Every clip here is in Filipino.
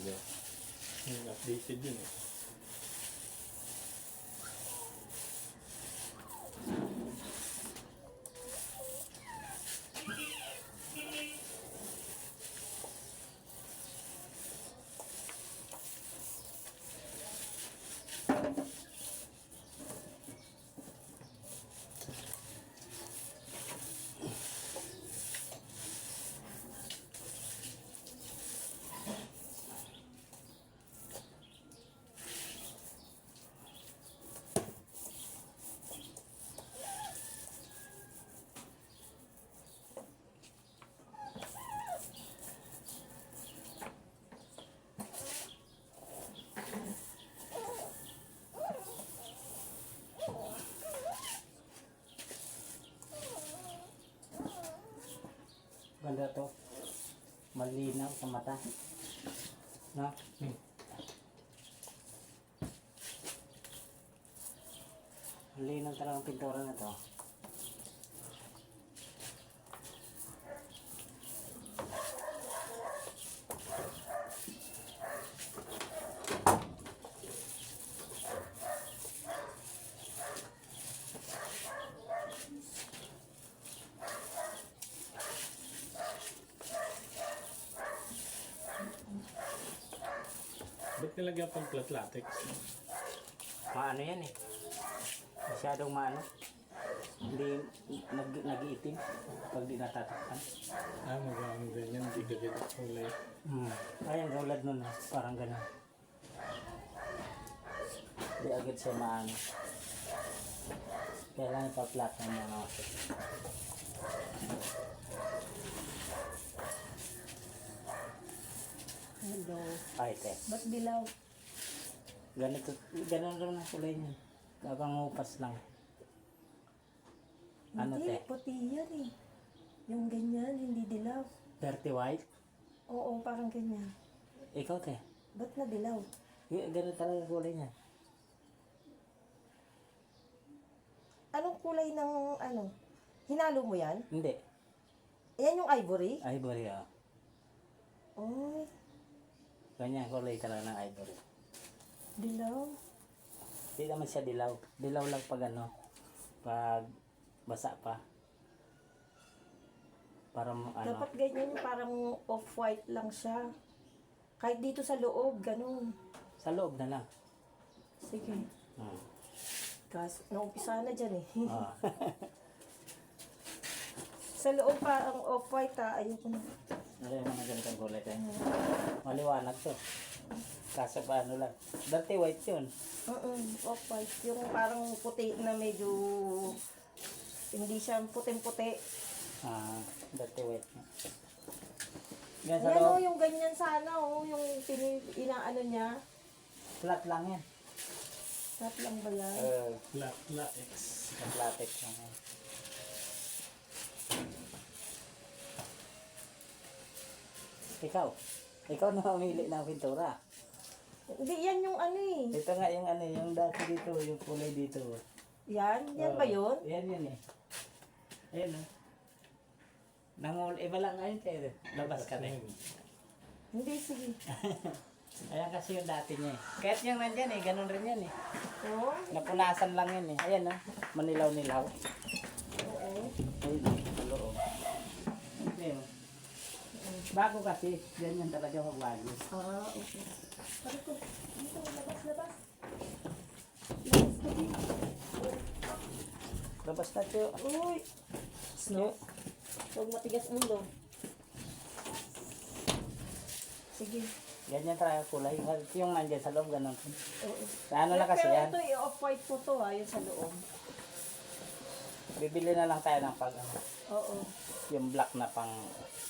Yeah. Yung updated yun eh. Ganda to. Malinaw sa mata. No? Malinaw talaga ang pintura na to. Ba't nilagyan pang flat latex? Maano yan eh. Masyadong maano. Hindi nag-iitim pag di natatakpan. Ah, mag-ano ganyan. Hindi gagawin ang kulay. Ayan, tulad nun ah. Parang ganun. Di agad siya maano. Kailangan pa-flat na mga kasi. Hello. Ay, te. Ba't dilaw? Ganito, ganun lang ang kulay niya. Kapangupas lang. Ano, Hindi, te? puti yan eh. Yung ganyan, hindi dilaw. Dirty white? Oo, parang ganyan. Ikaw, te? Ba't na dilaw? Ganun talaga kulay niya. Anong kulay ng ano? Hinalo mo yan? Hindi. Yan yung ivory? Ivory, ah. Oy, Ganyan kulay talaga ng ivory. dilaw. Hindi naman siya dilaw. Dilaw lang pag ano, pag basa pa. Para ano, Dapat ganyan, parang off-white lang siya. Kahit dito sa loob, ganun. sa loob na lang. Sige. Hmm. Kasi naumpisa na dyan eh. Ah. Sa loob parang off-white ha. Ayoko na. Ano yung mga ganitong kulay tayo? Maliwanag to. Kaso pa ano lang. Dirty white yun. Off-white. Yung parang puti na medyo hindi siya puting-puti. Ah, dirty white. Yan sa Yan o, loob. yung ganyan sana o. Yung inaano niya. Flat lang yan. Sarap lang ba yan? Flat latex. Latex lang yan. Ikaw na mamili ng pintura. Hindi, yan yung ano eh. Ito nga yung ano, yung dati dito, yung kulay dito. Yan? Yan ba yun? Yan eh. Ayan o. Iba lang ngayon tayo. Labas ka na eh. Hindi, sige. Ayan kasi yung dati niya eh. Kahit yung nandyan eh, ganun rin yan eh. Oo? Napunasan lang yan eh. Ayan o, manilaw-nilaw. Oo. Ayun o, sa loob. Ayun. Bago kasi, ganyan talaga magbago. Ah, okay. Sabi ko, dito, labas. Labas na tiyo. Uy! Snow. Huwag matigas ulo. Sige. Ganyan talaga kulay. Yung nandyan sa loob, ganun. Oo. Ano na kasi Pero yan? ito, off-white po to ha, yung sa loob. Bibili na lang tayo ng pag ano, Oo. yung black na pang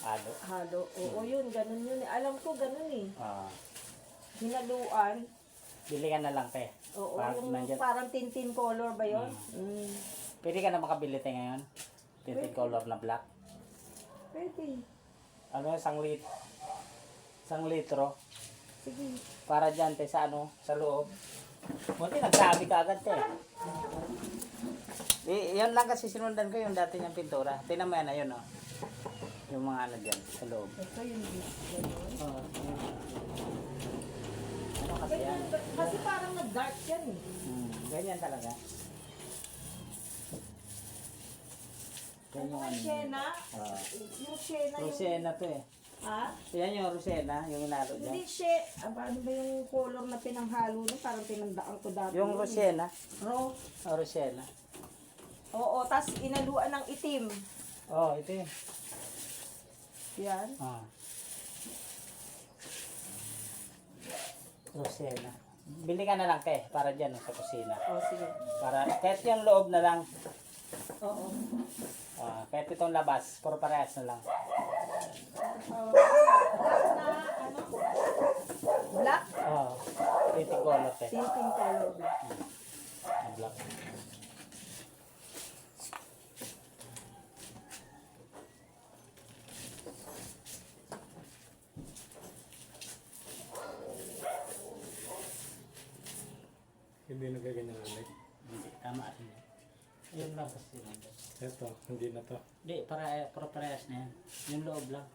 alo. Halo. Oo, yun. Ganun yun. Alam ko, ganun eh. Ah, Hinaluan. bili ka na lang te. Oo, Parang yung nandyan. parang tintin color ba yun? Pwede ka na makabili tayo ngayon. Tinted color na black. Pwede. Ano, isang litro. Sige. Para dyan te sa ano, sa loob. Buti nagsabi ka agad te. Yan lang kasi sinundan ko yung dati niyang pintura. Tingnan mo yan na yun oh. Yung mga ano dyan sa loob. Ito yung ganun. Oh, ganyan. Kasi parang nag-dark yan eh. Ganyan talaga. Yan yung Ang Sienna, yung Sienna yung... Rosena to eh. Ha? Yan yung Rosena, yung inalo dyan. Hindi siya, ano ba yung color na pinanghalo nun? Parang pinandaan ko dati. Yung yun. Rosena. Ro. Rosena. Oo, tas inaluan ng itim. Oh, ito yun. Yan. Rosena. Bili ka na lang te, para dyan sa kusina. O, sige. Para, kahit yung loob na lang. Oo. Kahit itong labas, puro parehas na lang. Black? Titig color te. Tinting color black. Black. Hindi nagaganyan ulit. Hindi, tama rin yan. Yung labas yun. Ito, hindi na to. Hindi, para parehas na yan. Yung loob lang.